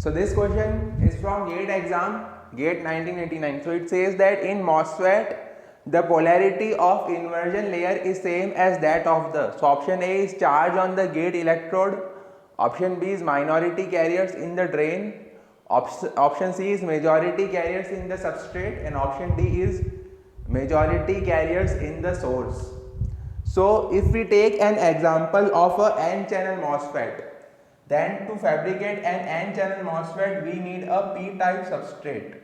So this question is from GATE exam, GATE 1989. So it says that in MOSFET, the polarity of inversion layer is same as that of the. So option A is charge on the gate electrode, option B is minority carriers in the drain, option C is majority carriers in the substrate, and option D is majority carriers in the source. So if we take an example of a n-channel MOSFET, then to fabricate an n-channel MOSFET we need a p-type substrate.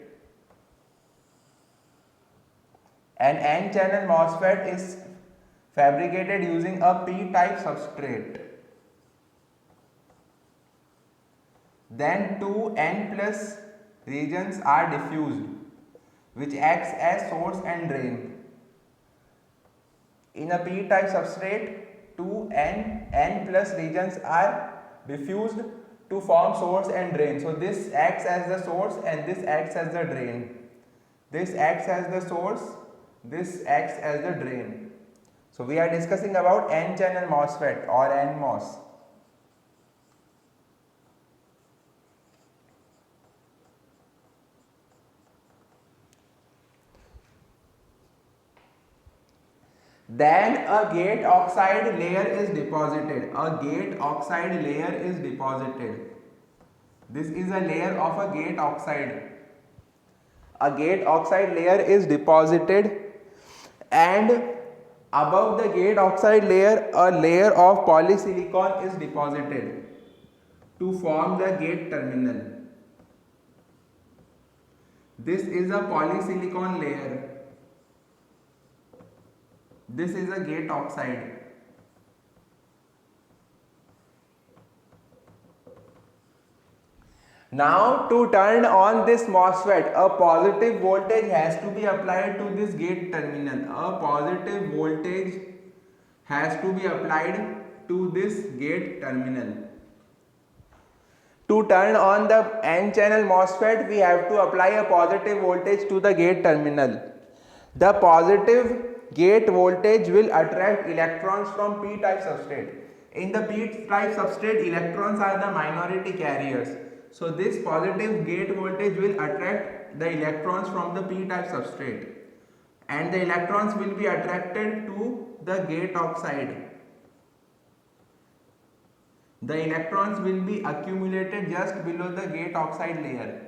An n-channel MOSFET is fabricated using a p-type substrate. Then two n plus regions are diffused, which acts as source and drain. In a p-type substrate, two n plus regions are diffused to form source and drain. So this acts as the source and this acts as the drain. This acts as the source, this acts as the drain. So we are discussing about n-channel MOSFET or NMOS. Then a gate oxide layer is deposited. A gate oxide layer is deposited. This is a layer of a gate oxide. A gate oxide layer is deposited, and above the gate oxide layer a layer of polysilicon is deposited to form the gate terminal. This is a polysilicon layer. This is a gate oxide. Now to turn on this MOSFET, a positive voltage has to be applied to this gate terminal. A positive voltage has to be applied to this gate terminal. To turn on the n-channel MOSFET, we have to apply a positive voltage to the gate terminal. The positive gate voltage will attract electrons from p-type substrate. In the p-type substrate, electrons are the minority carriers. So this positive gate voltage will attract the electrons from the p-type substrate, and the electrons will be attracted to the gate oxide. The electrons will be accumulated just below the gate oxide layer.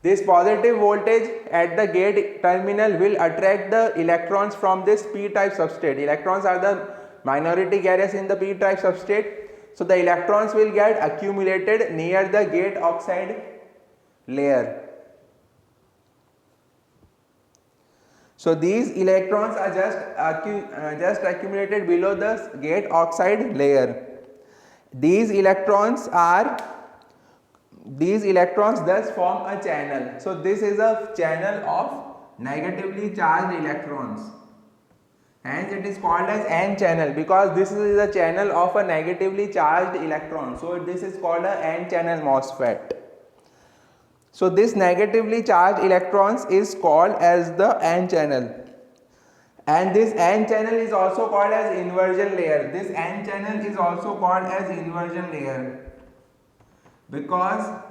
This positive voltage at the gate terminal will attract the electrons from this p-type substrate. Electrons are the minority carriers in the p-type substrate. So the electrons will get accumulated near the gate oxide layer. So these electrons are just accumulated below the gate oxide layer. These electrons thus form a channel. So this is a channel of negatively charged electrons. Hence it is called as n-channel, because this is a channel of a negatively charged electron. So this is called a n-channel MOSFET. So this negatively charged electrons is called as the n-channel. And this n-channel is also called as inversion layer. This n-channel is also called as inversion layer, because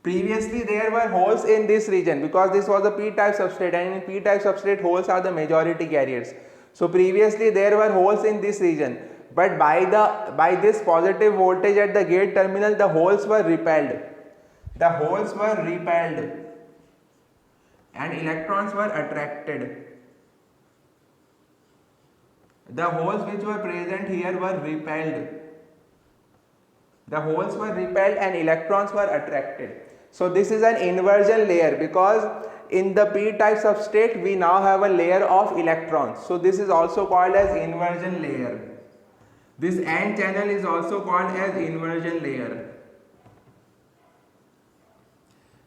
previously there were holes in this region, because this was a p-type substrate, and in p-type substrate holes are the majority carriers. So previously there were holes in this region, but by this positive voltage at the gate terminal, the holes were repelled. The holes were repelled and electrons were attracted. The holes which were present here were repelled. The holes were repelled and electrons were attracted. So this is an inversion layer, because in the p-type substrate we now have a layer of electrons. So this is also called as inversion layer. This n-channel is also called as inversion layer,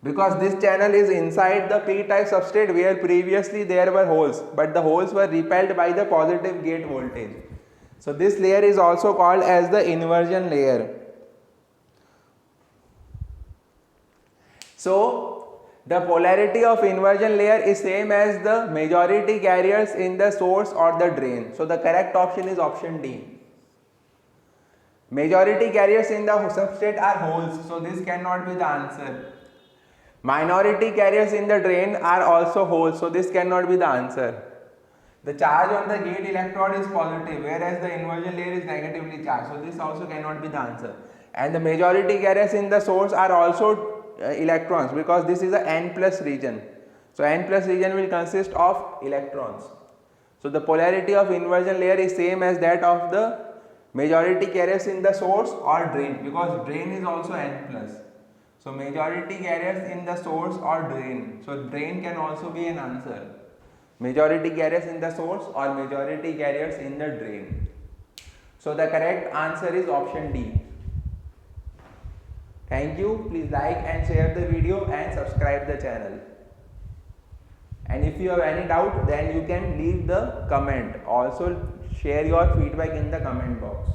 because this channel is inside the p-type substrate where previously there were holes, but the holes were repelled by the positive gate voltage. So this layer is also called as the inversion layer. So the polarity of inversion layer is same as the majority carriers in the source or the drain. So the correct option is option D. Majority carriers in the substrate are holes, so this cannot be the answer. Minority carriers in the drain are also holes, so this cannot be the answer. The charge on the gate electrode is positive, whereas the inversion layer is negatively charged, so this also cannot be the answer. And the majority carriers in the source are also electrons, because this is a n plus region. So n plus region will consist of electrons. So the polarity of inversion layer is same as that of the majority carriers in the source or drain, because drain is also n plus. So majority carriers in the source or drain. So drain can also be an answer. Majority carriers in the source or majority carriers in the drain. So the correct answer is option D. Thank you. Please like and share the video and subscribe the channel. And if you have any doubt, then you can leave the comment. Also share your feedback in the comment box.